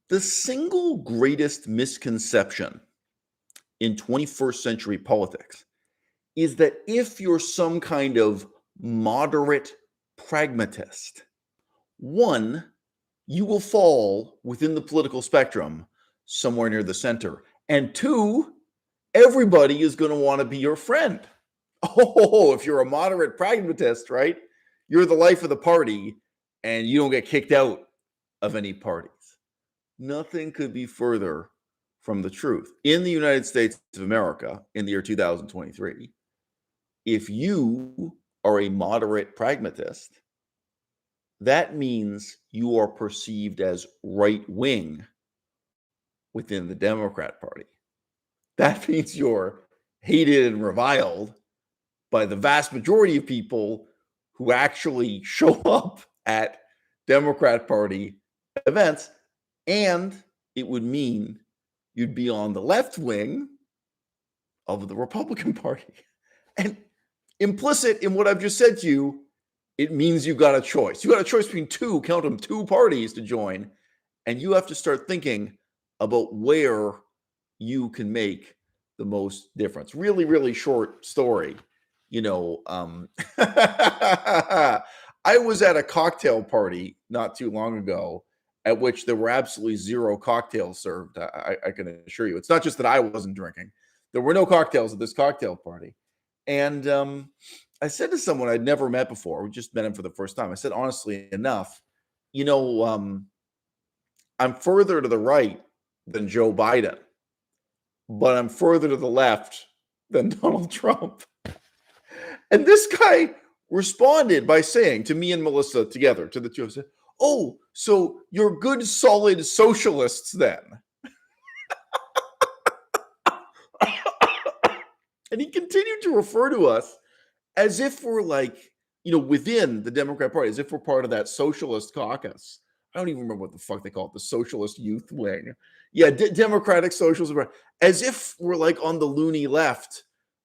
The single greatest misconception in 21st century politics is that if you're some kind of moderate pragmatist, one, you will fall within the political spectrum somewhere near the center. And two, everybody is going to want to be your friend. Oh, if you're a moderate pragmatist, right? You're the life of the party and you don't get kicked out of any parties. Nothing could be further from the truth. In the United States of America in the year 2023, if you are a moderate pragmatist, that means you are perceived as right wing within the Democrat Party. That means you're hated and reviled by the vast majority of people who actually show up at Democrat Party events. And it would mean you'd be on the left wing of the Republican Party. And implicit in what I've just said to you, it means you got a choice. You got a choice between two parties to join. And you have to start thinking about where you can make the most difference. Really, really short story. I was at a cocktail party not too long ago at which there were absolutely zero cocktails served. I can assure you. It's not just that I wasn't drinking. There were no cocktails at this cocktail party. And I said to someone I'd never met before, we just met him for the first time. I said, honestly enough, I'm further to the right than Joe Biden, but I'm further to the left than Donald Trump. And this guy responded by saying to me and Melissa together, to the two of us, oh, so you're good, solid socialists then. And he continued to refer to us as if we're within the Democrat Party, as if we're part of that socialist caucus. I don't even remember what the fuck they call it, the socialist youth wing. Yeah, Democratic Socialism, as if we're on the loony left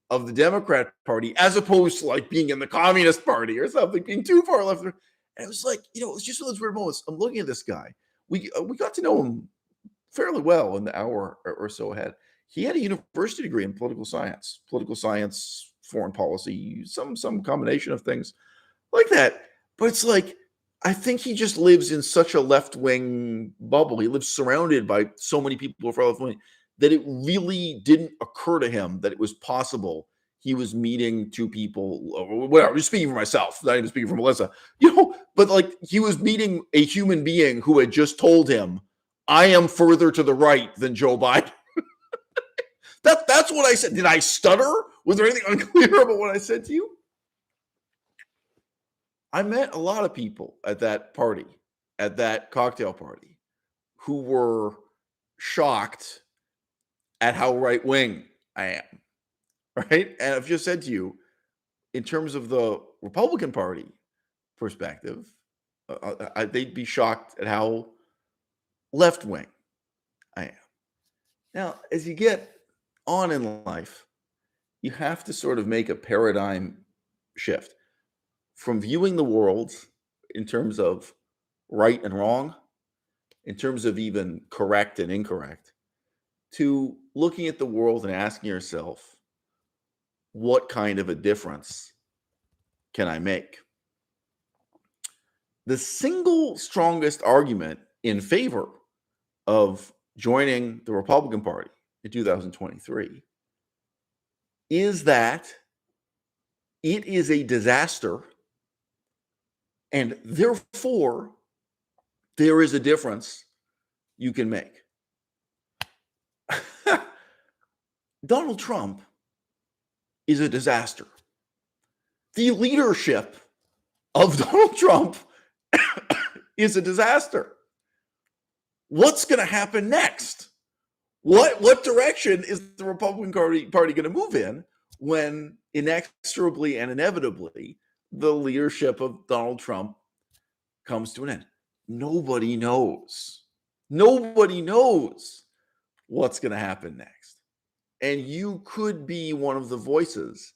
of the Democrat Party, as opposed to being in the Communist Party or something, being too far left. And it was it was just one of those weird moments. I'm looking at this guy. We got to know him fairly well in the hour or so ahead. He had a university degree in political science, foreign policy, some combination of things like that. But it's I think he just lives in such a left-wing bubble. He lives surrounded by so many people who are left-wing that it really didn't occur to him that it was possible he was meeting two people, or whatever. I'm just speaking for myself, not even speaking for Melissa, but he was meeting a human being who had just told him, I am further to the right than Joe Biden. That's what I said. Did I stutter? Was there anything unclear about what I said to you? I met a lot of people at that party, at that cocktail party, who were shocked at how right-wing I am, right? And I've just said to you, in terms of the Republican Party perspective, they'd be shocked at how left-wing I am. Now, as you get on in life, you have to sort of make a paradigm shift from viewing the world in terms of right and wrong, in terms of even correct and incorrect, to looking at the world and asking yourself, what kind of a difference can I make? The single strongest argument in favor of joining the Republican Party in 2023 is that it is a disaster, and therefore there is a difference you can make. Donald Trump is a disaster. The leadership of Donald Trump is a disaster. What's going to happen next? What direction is the Republican Party going to move in when inexorably and inevitably the leadership of Donald Trump comes to an end? Nobody knows. Nobody knows what's going to happen next. And you could be one of the voices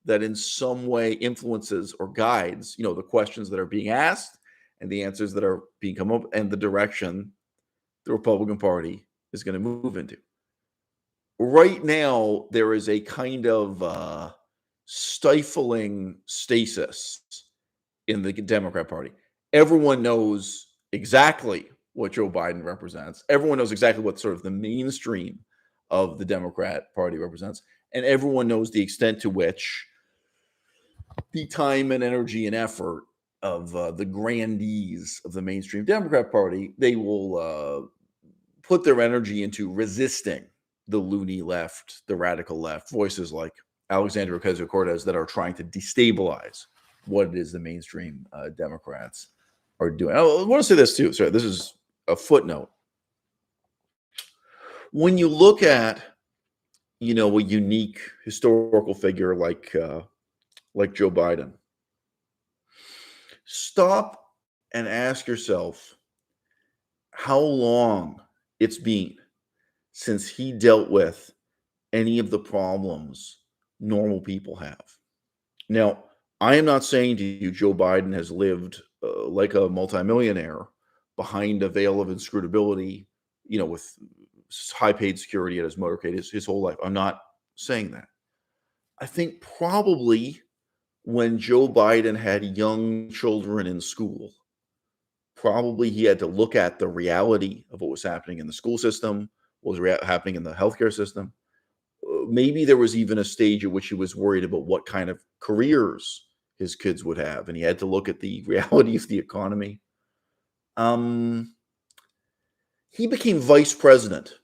that in some way influences or guides, the questions that are being asked and the answers that are being come up and the direction the Republican Party is going to move into. Right now, there is a kind of stifling stasis in the Democrat Party. Everyone knows exactly what Joe Biden represents. Everyone knows exactly what sort of the mainstream of the Democrat Party represents. And everyone knows the extent to which the time and energy and effort of the grandees of the mainstream Democrat Party, they will put their energy into resisting the loony left, the radical left, voices like Alexandria Ocasio-Cortez that are trying to destabilize what it is the mainstream Democrats are doing. I want to say this too. Sorry, this is a footnote. When you look at, a unique historical figure like Joe Biden, stop and ask yourself how long it's been since he dealt with any of the problems normal people have. Now, I am not saying to you Joe Biden has lived like a multimillionaire behind a veil of inscrutability, with high paid security at his motorcade his whole life. I'm not saying that. I think probably when Joe Biden had young children in school, probably he had to look at the reality of what was happening in the school system, what was happening in the healthcare system. Maybe there was even a stage at which he was worried about what kind of careers his kids would have, and he had to look at the reality of the economy. He became vice president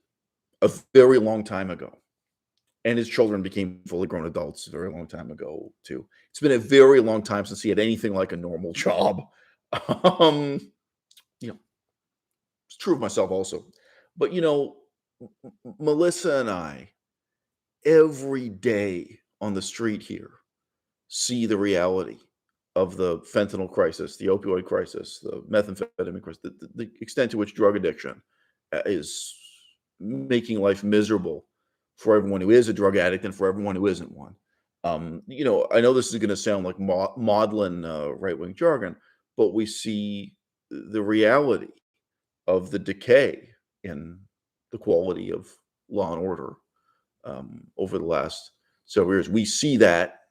a very long time ago, and his children became fully grown adults a very long time ago too. It's been a very long time since he had anything like a normal job. um, it's true of myself also, but Melissa and I every day on the street here see the reality of the fentanyl crisis, the opioid crisis, the methamphetamine crisis, the extent to which drug addiction is making life miserable for everyone who is a drug addict and for everyone who isn't one. I know this is going to sound like maudlin right-wing jargon, but we see the reality of the decay in the quality of law and order over the last several years. We see that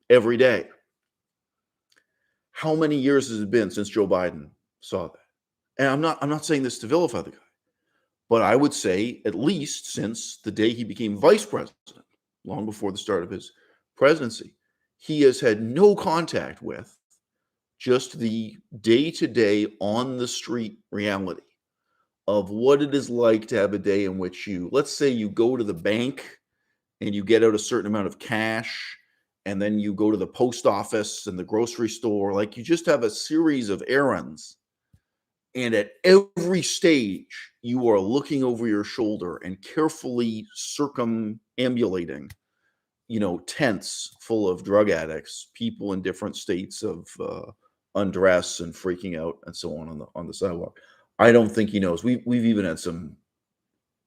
every day. How many years has it been since Joe Biden saw that? And I'm not saying this to vilify the guy, but I would say at least since the day he became vice president, long before the start of his presidency, he has had no contact with just the day-to-day on the street reality of what it is like to have a day in which let's say you go to the bank and you get out a certain amount of cash, and then you go to the post office and the grocery store. Like, you just have a series of errands. And at every stage, you are looking over your shoulder and carefully circumambulating, tents full of drug addicts, people in different states of undress and freaking out and so on the sidewalk. I don't think he knows. We've even had some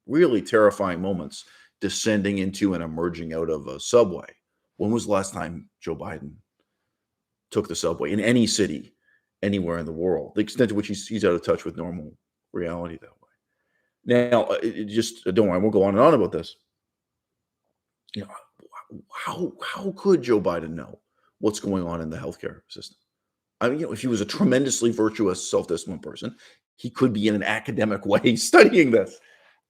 really terrifying moments descending into and emerging out of a subway. When was the last time Joe Biden took the subway in any city, anywhere in the world? The extent to which he's out of touch with normal reality that way. Now, don't worry, I won't go on and on about this. How could Joe Biden know what's going on in the healthcare system? I mean, if he was a tremendously virtuous, self-disciplined person, he could be in an academic way studying this.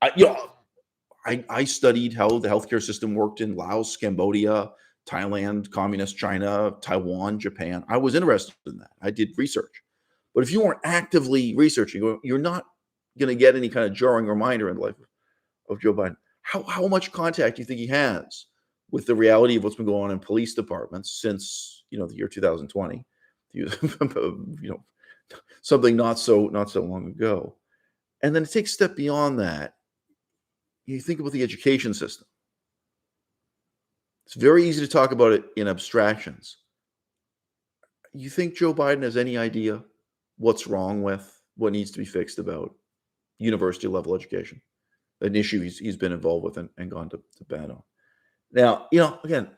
I studied how the healthcare system worked in Laos, Cambodia, Thailand, communist China, Taiwan, Japan. I was interested in that. I did research. But if you weren't actively researching, you're not going to get any kind of jarring reminder in the life of Joe Biden. How much contact do you think he has with the reality of what's been going on in police departments since the year 2020? Something not so long ago. And then to take a step beyond that, you think about the education system. It's very easy to talk about it in abstractions. You think Joe Biden has any idea what's wrong with, what needs to be fixed about university level education? An issue he's been involved with and gone to bat on. Now, again,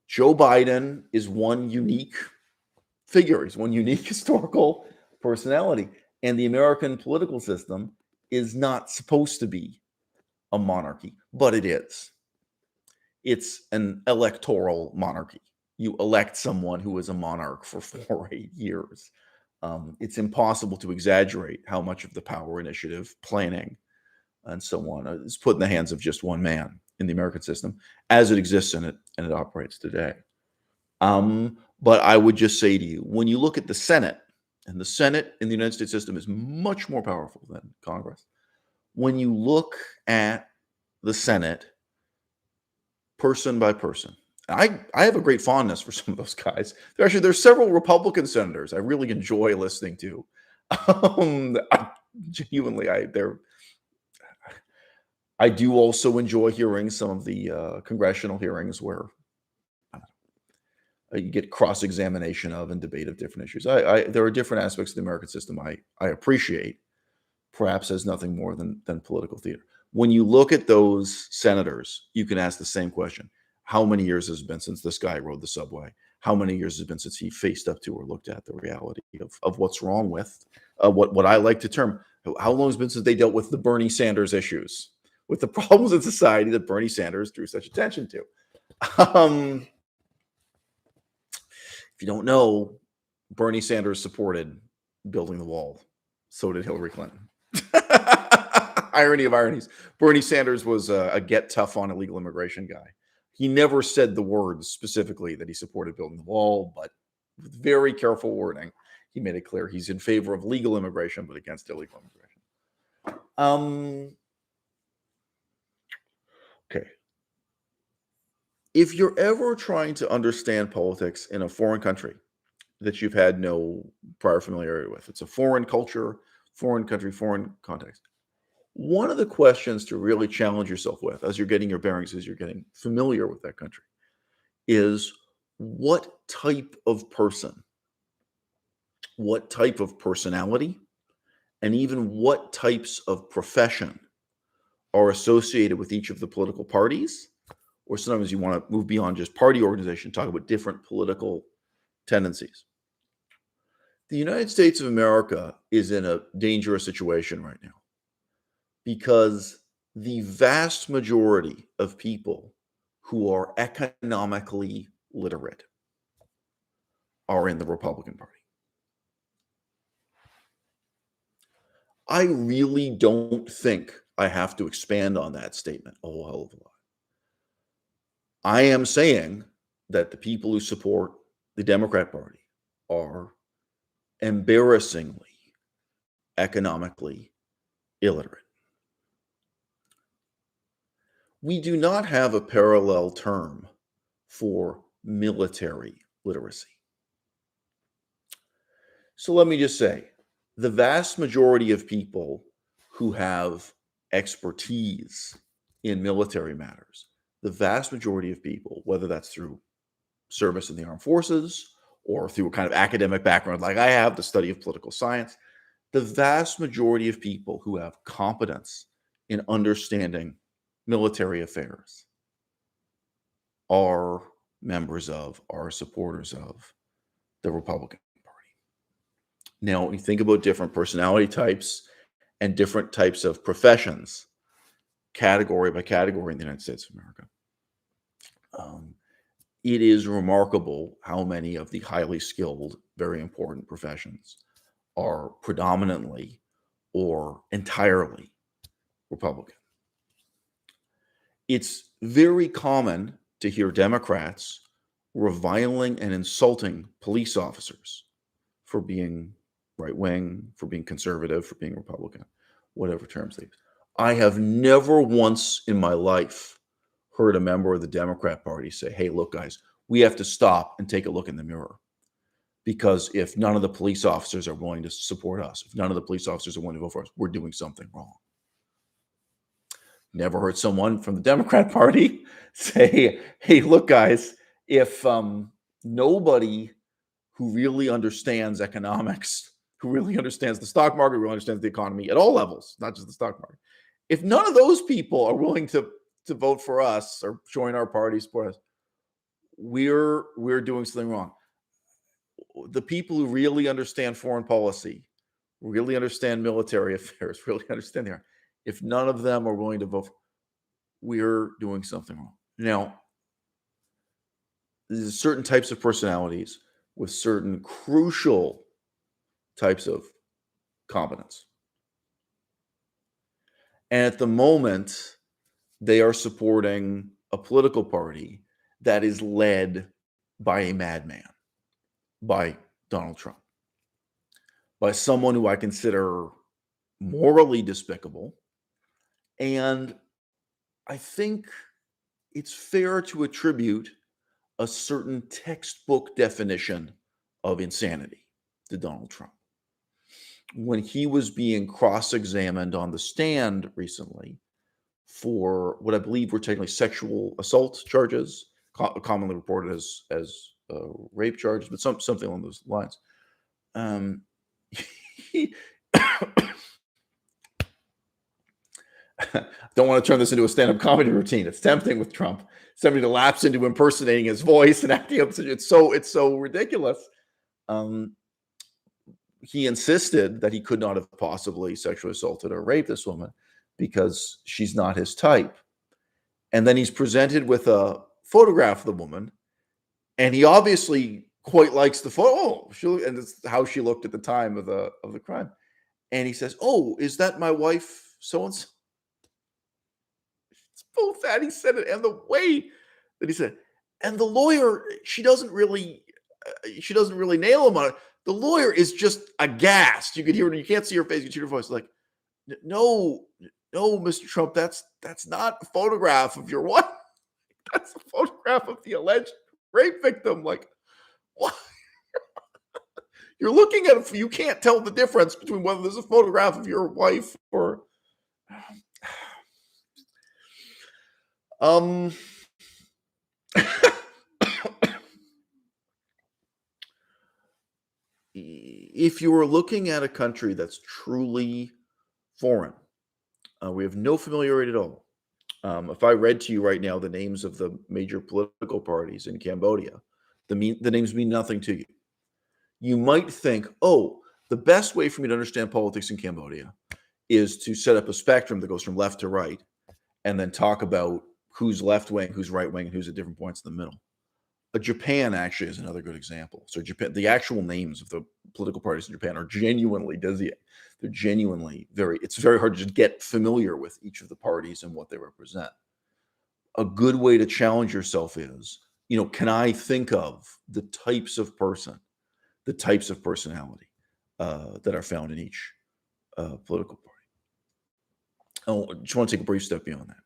Joe Biden is one unique figure. He's one unique historical personality. And the American political system is not supposed to be a monarchy, but it is. It's an electoral monarchy. You elect someone who is a monarch for 4 or 8 years. It's impossible to exaggerate how much of the power, initiative, planning, and so on is put in the hands of just one man in the American system as it exists in it and it operates today. But I would just say to you, when you look at the Senate, and the Senate in the United States system is much more powerful than Congress. When you look at the Senate, person by person, I have a great fondness for some of those guys. There's several Republican senators I really enjoy listening to. Genuinely, I do also enjoy hearing some of the congressional hearings where you get cross-examination of and debate of different issues. There are different aspects of the American system I appreciate, perhaps as nothing more than political theater. When you look at those senators, you can ask the same question. How many years has it been since this guy rode the subway? How many years has it been since he faced up to or looked at the reality of what's wrong with what I like to term, how long has it been since they dealt with the Bernie Sanders issues, with the problems in society that Bernie Sanders drew such attention to? If you don't know, Bernie Sanders supported building the wall. So did Hillary Clinton. Irony of ironies. Bernie Sanders was a get tough on illegal immigration guy. He never said the words specifically that he supported building the wall, but with very careful wording, he made it clear he's in favor of legal immigration, but against illegal immigration. Okay. If you're ever trying to understand politics in a foreign country that you've had no prior familiarity with, it's a foreign culture, foreign country, foreign context. One of the questions to really challenge yourself with as you're getting your bearings, as you're getting familiar with that country, is what type of person, what type of personality, and even what types of profession are associated with each of the political parties. Or sometimes you want to move beyond just party organization, talk about different political tendencies. The United States of America is in a dangerous situation right now because the vast majority of people who are economically literate are in the Republican Party. I really don't think I have to expand on that statement a whole hell of a lot. I am saying that the people who support the Democrat Party are embarrassingly economically illiterate. We do not have a parallel term for military literacy. So let me just say, the vast majority of people who have expertise in military matters, the vast majority of people, whether that's through service in the armed forces or through a kind of academic background like I have, the study of political science, the vast majority of people who have competence in understanding military affairs are members of, are supporters of the Republican Party. Now, when you think about different personality types and different types of professions, category by category in the United States of America, it is remarkable how many of the highly skilled, very important professions are predominantly or entirely Republican. It's very common to hear Democrats reviling and insulting police officers for being right wing, for being conservative, for being Republican, whatever terms they use. I have never once in my life heard a member of the Democrat Party say, hey, look, guys, we have to stop and take a look in the mirror. Because if none of the police officers are willing to support us, if none of the police officers are willing to vote for us, we're doing something wrong. Never heard someone from the Democrat Party say, hey, look, guys, if nobody who really understands economics, who really understands the stock market, who really understands the economy at all levels, not just the stock market, if none of those people are willing to vote for us or join our party, support us, we're doing something wrong. The people who really understand foreign policy, really understand military affairs, really understand there. If none of them are willing to vote, we're doing something wrong. Now, there's certain types of personalities with certain crucial types of competence. And at the moment, they are supporting a political party that is led by a madman, by Donald Trump, by someone who I consider morally despicable. And I think it's fair to attribute a certain textbook definition of insanity to Donald Trump. When he was being cross-examined on the stand recently for what I believe were technically sexual assault charges, commonly reported as rape charges, but something along those lines. He don't want to turn this into a stand-up comedy routine. It's tempting with Trump. Somebody to lapse into impersonating his voice and acting up. It's so ridiculous. He insisted that he could not have possibly sexually assaulted or raped this woman because she's not his type. And then he's presented with a photograph of the woman, and he obviously quite likes the photo. And it's how she looked at the time of the crime. And he says, "Oh, is that my wife so and so?" It's both that he said it and the way that he said it. And the lawyer, she doesn't really nail him on it. The lawyer is just aghast. You could hear it. You can't see her face. You can hear her voice. Like, no, Mr. Trump, that's not a photograph of your wife. That's a photograph of the alleged rape victim. Like, what? You're looking at it. You can't tell the difference between whether there's a photograph of your wife or. If you were looking at a country that's truly foreign, we have no familiarity at all. If I read to you right now the names of the major political parties in Cambodia, the names mean nothing to you. You might think, oh, the best way for me to understand politics in Cambodia is to set up a spectrum that goes from left to right and then talk about who's left wing, who's right wing, and who's at different points in the middle. Japan actually is another good example. So Japan, the actual names of the political parties in Japan are genuinely dizzying. They're genuinely it's very hard to just get familiar with each of the parties and what they represent. A good way to challenge yourself is, can I think of the types of personality that are found in each political party? I just want to take a brief step beyond that.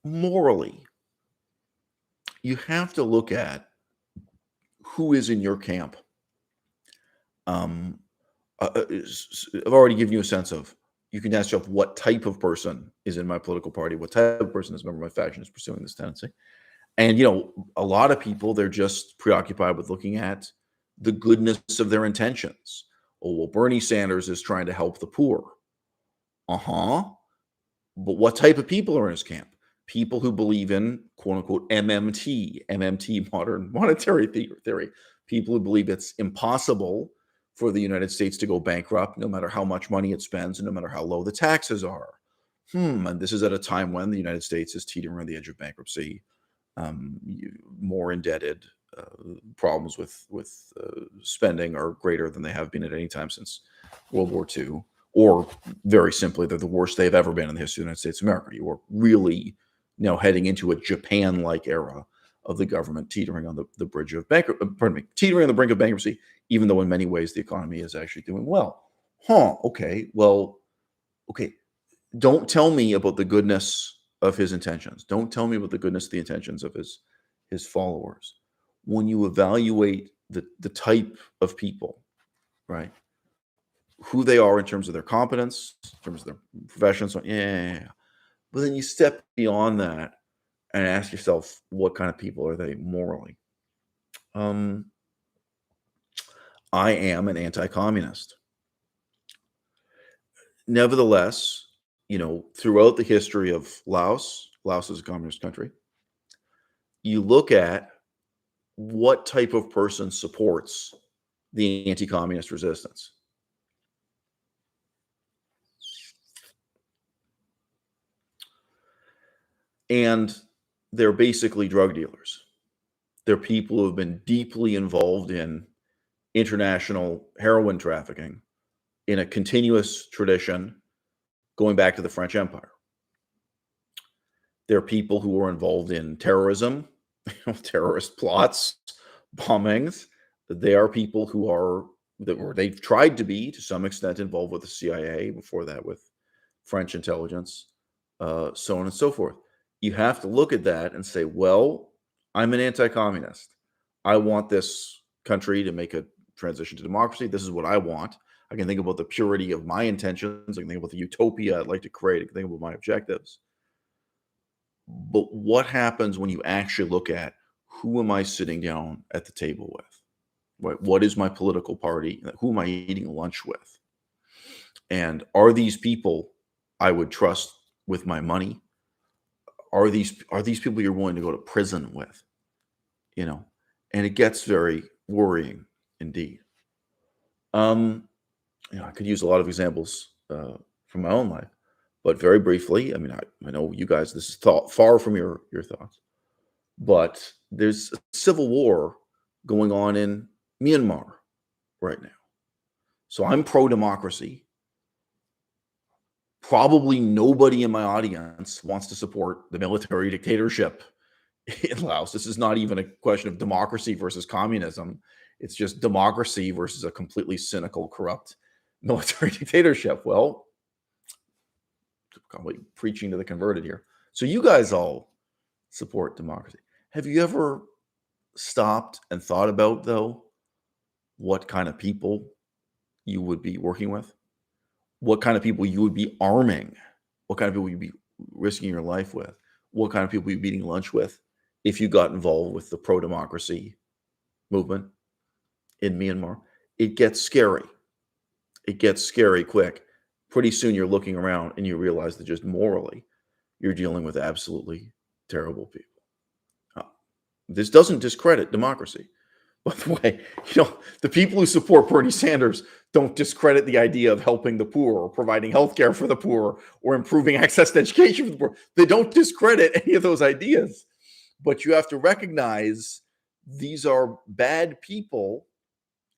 Morally, you have to look at who is in your camp. I've already given you a sense of, you can ask yourself what type of person is in my political party, what type of person is a member of my faction is pursuing this tendency. And, a lot of people, they're just preoccupied with looking at the goodness of their intentions. Oh, well, Bernie Sanders is trying to help the poor. But what type of people are in his camp? People who believe in, quote unquote, MMT, modern monetary theory. People who believe it's impossible for the United States to go bankrupt, no matter how much money it spends and no matter how low the taxes are. And this is at a time when the United States is teetering on the edge of bankruptcy, more indebted, problems with spending are greater than they have been at any time since World War II. Or very simply, they're the worst they've ever been in the history of the United States of America. You are really now heading into a Japan-like era of the government teetering on the bridge of teetering on the brink of bankruptcy, even though in many ways the economy is actually doing well. Okay. Well, okay. Don't tell me about the goodness of his intentions. Don't tell me about the goodness of the intentions of his followers. When you evaluate the type of people, right? Who they are in terms of their competence, in terms of their profession, so yeah. But then you step beyond that and ask yourself, what kind of people are they morally? I am an anti-communist. Nevertheless, throughout the history of Laos is a communist country, you look at what type of person supports the anti-communist resistance? And they're basically drug dealers. They're people who have been deeply involved in international heroin trafficking in a continuous tradition going back to the French Empire. They're people who are involved in terrorism, terrorist plots, bombings. They are people who are, or they've tried to be to some extent involved with the CIA, before that with French intelligence, so on and so forth. You have to look at that and say, well, I'm an anti-communist. I want this country to make a transition to democracy. This is what I want. I can think about the purity of my intentions. I can think about the utopia I'd like to create. I can think about my objectives. But what happens when you actually look at who am I sitting down at the table with? What is my political party? Who am I eating lunch with? And are these people I would trust with my money? Are these people you're willing to go to prison with? And it gets very worrying indeed. I could use a lot of examples from my own life, but very briefly, I mean, I know you guys, this is far from your thoughts, but there's a civil war going on in Myanmar right now. So I'm pro-democracy. Probably nobody in my audience wants to support the military dictatorship in Laos. This is not even a question of democracy versus communism. It's just democracy versus a completely cynical, corrupt military dictatorship. Well, probably preaching to the converted here. So you guys all support democracy. Have you ever stopped and thought about, though, what kind of people you would be working with? What kind of people you would be arming? What kind of people you'd be risking your life with? What kind of people you'd be eating lunch with if you got involved with the pro-democracy movement in Myanmar? It gets scary. It gets scary quick. Pretty soon you're looking around and you realize that just morally, you're dealing with absolutely terrible people. This doesn't discredit democracy. By the way, the people who support Bernie Sanders don't discredit the idea of helping the poor or providing health care for the poor or improving access to education for the poor. They don't discredit any of those ideas. But you have to recognize these are bad people.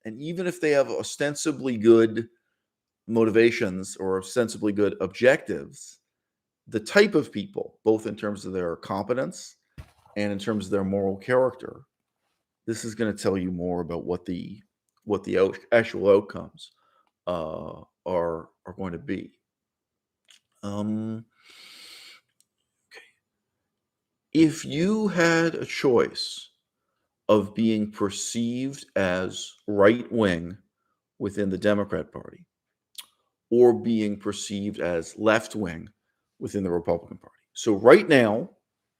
And even if they have ostensibly good motivations or ostensibly good objectives, the type of people, both in terms of their competence and in terms of their moral character, this is going to tell you more about what the actual outcomes are going to be. Okay. If you had a choice of being perceived as right-wing within the Democrat Party or being perceived as left-wing within the Republican Party. So right now,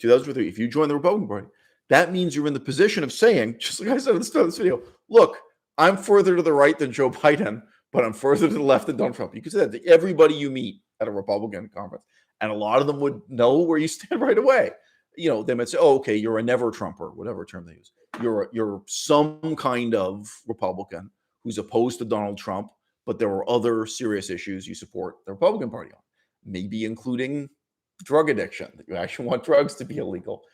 2023, if you join the Republican Party, that means you're in the position of saying, just like I said at the start of this video, look, I'm further to the right than Joe Biden, but I'm further to the left than Donald Trump. You can say that to everybody you meet at a Republican conference, and a lot of them would know where you stand right away. They might say, oh, okay, you're a never Trumper, whatever term they use. You're some kind of Republican who's opposed to Donald Trump, but there are other serious issues you support the Republican Party on, maybe including drug addiction, that you actually want drugs to be illegal.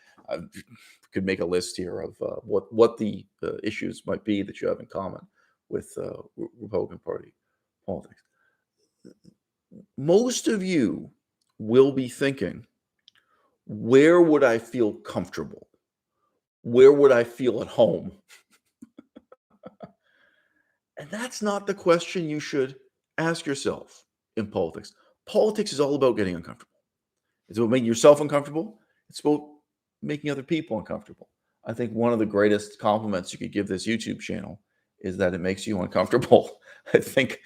Could make a list here of what the issues might be that you have in common with Republican Party politics. Most of you will be thinking, where would I feel comfortable? Where would I feel at home? And that's not the question you should ask yourself in politics. Politics is all about getting uncomfortable. It's about making yourself uncomfortable. It's about making other people uncomfortable. I think one of the greatest compliments you could give this YouTube channel is that it makes you uncomfortable. I think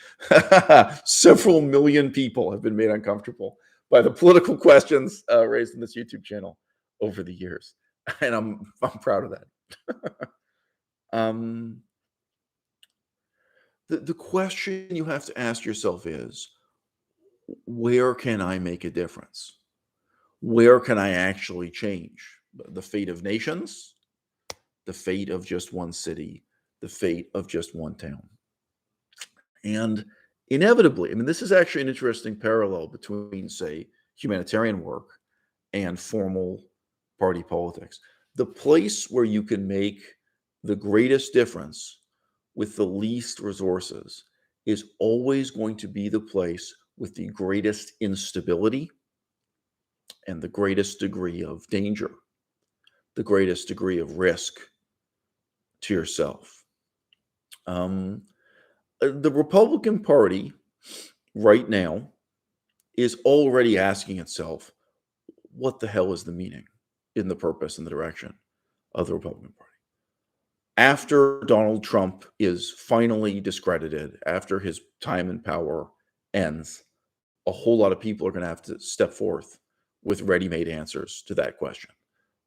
several million people have been made uncomfortable by the political questions raised in this YouTube channel over the years. And I'm proud of that. The question you have to ask yourself is, where can I make a difference? Where can I actually change the fate of nations, the fate of just one city, the fate of just one town. And inevitably, I mean, this is actually an interesting parallel between, say, humanitarian work and formal party politics. The place where you can make the greatest difference with the least resources is always going to be the place with the greatest instability and the greatest degree of danger, the greatest degree of risk to yourself. The Republican Party right now is already asking itself, what the hell is the meaning in the purpose and the direction of the Republican Party? After Donald Trump is finally discredited, after his time in power ends, a whole lot of people are going to have to step forth with ready-made answers to that question.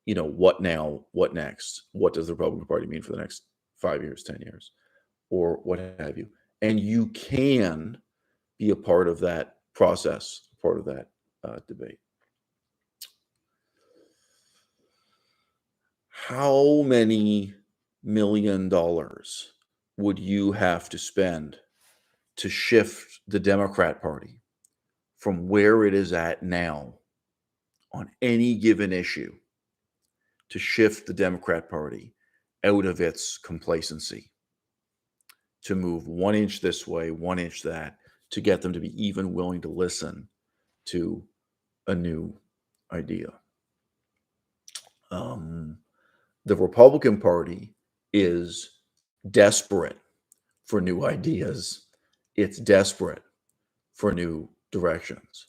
What now? What next? What does the Republican Party mean for the next 5 years, 10 years, or what have you? And you can be a part of that process, part of that debate. How many $1 million would you have to spend to shift the Democrat Party from where it is at now on any given issue, to shift the Democrat Party out of its complacency, to move 1 inch this way, 1 inch that, to get them to be even willing to listen to a new idea? The Republican Party is desperate for new ideas. It's desperate for new directions.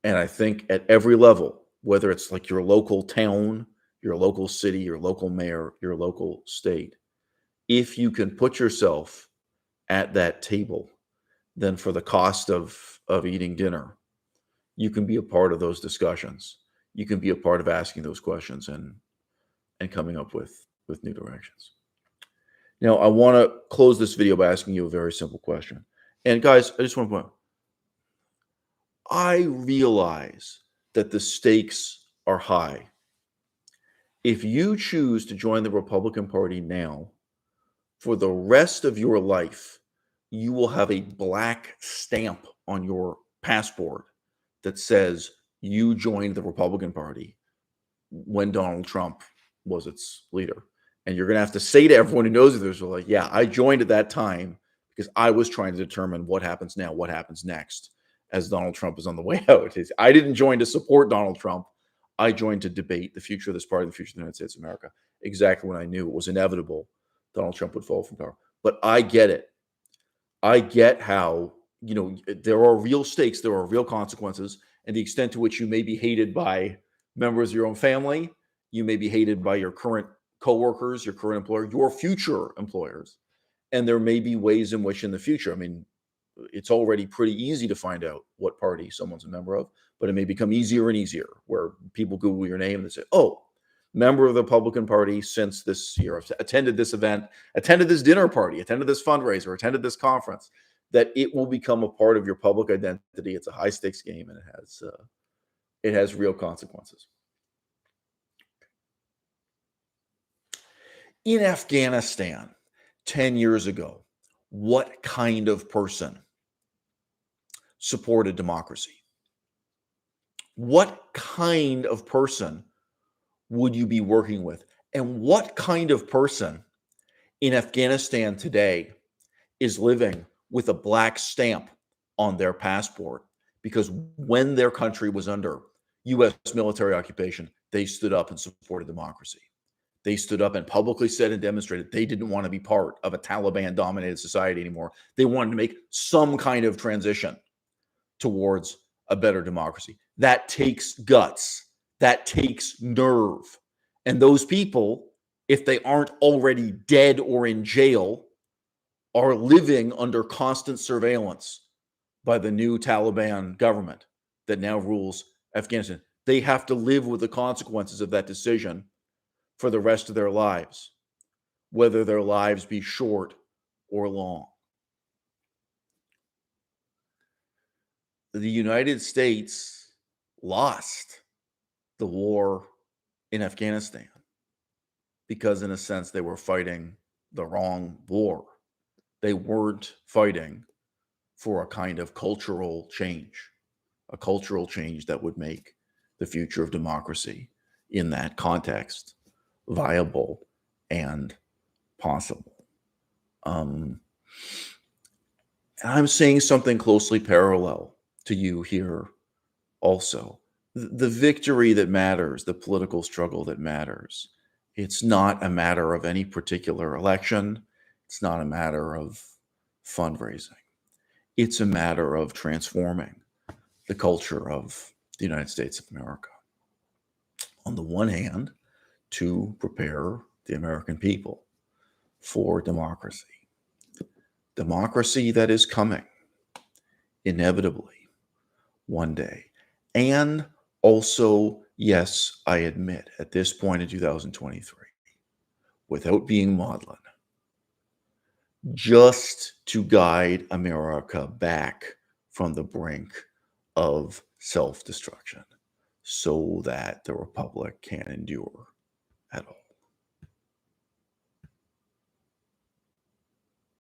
And I think at every level, whether it's like your local town, your local city, your local mayor, your local state, if you can put yourself at that table, then for the cost of eating dinner, you can be a part of those discussions. You can be a part of asking those questions and coming up with new directions. Now, I want to close this video by asking you a very simple question. And guys, I just want to point out, I realize that the stakes are high. If you choose to join the Republican Party now, for the rest of your life, you will have a black stamp on your passport that says you joined the Republican Party when Donald Trump was its leader. And you're going to have to say to everyone who knows you, there's like, yeah, I joined at that time because I was trying to determine what happens now, what happens next, as Donald Trump is on the way out. I didn't join to support Donald Trump. I joined to debate the future of this party, the future of the United States of America, exactly when I knew it was inevitable Donald Trump would fall from power. But I get it. I get how, there are real stakes, there are real consequences, and the extent to which you may be hated by members of your own family, you may be hated by your current coworkers, your current employer, your future employers. And there may be ways in which in the future, I mean, it's already pretty easy to find out what party someone's a member of, but it may become easier and easier where people Google your name and they say, oh, member of the Republican Party since this year, I've attended this event, attended this dinner party, attended this fundraiser, attended this conference, that it will become a part of your public identity. It's a high stakes game and it has real consequences. In Afghanistan 10 years ago, what kind of person supported democracy? What kind of person would you be working with? And what kind of person in Afghanistan today is living with a black stamp on their passport because when their country was under U.S. military occupation, they stood up and supported democracy. They stood up and publicly said and demonstrated they didn't want to be part of a Taliban-dominated society anymore. They wanted to make some kind of transition towards a better democracy. That takes guts. That takes nerve. And those people, if they aren't already dead or in jail, are living under constant surveillance by the new Taliban government that now rules Afghanistan. They have to live with the consequences of that decision for the rest of their lives, whether their lives be short or long. The United States lost the war in Afghanistan. because in a sense they were fighting the wrong war. They weren't fighting for a kind of cultural change, a cultural change that would make the future of democracy in that context viable and possible. And I'm saying something closely parallel to you here also. The victory that matters, the political struggle that matters, it's not a matter of any particular election. It's not a matter of fundraising. It's a matter of transforming the culture of the United States of America. On the one hand, to prepare the American people for democracy. Democracy that is coming inevitably one day. And also, yes, I admit, at this point in 2023, without being maudlin, just to guide America back from the brink of self-destruction so that the republic can endure at all.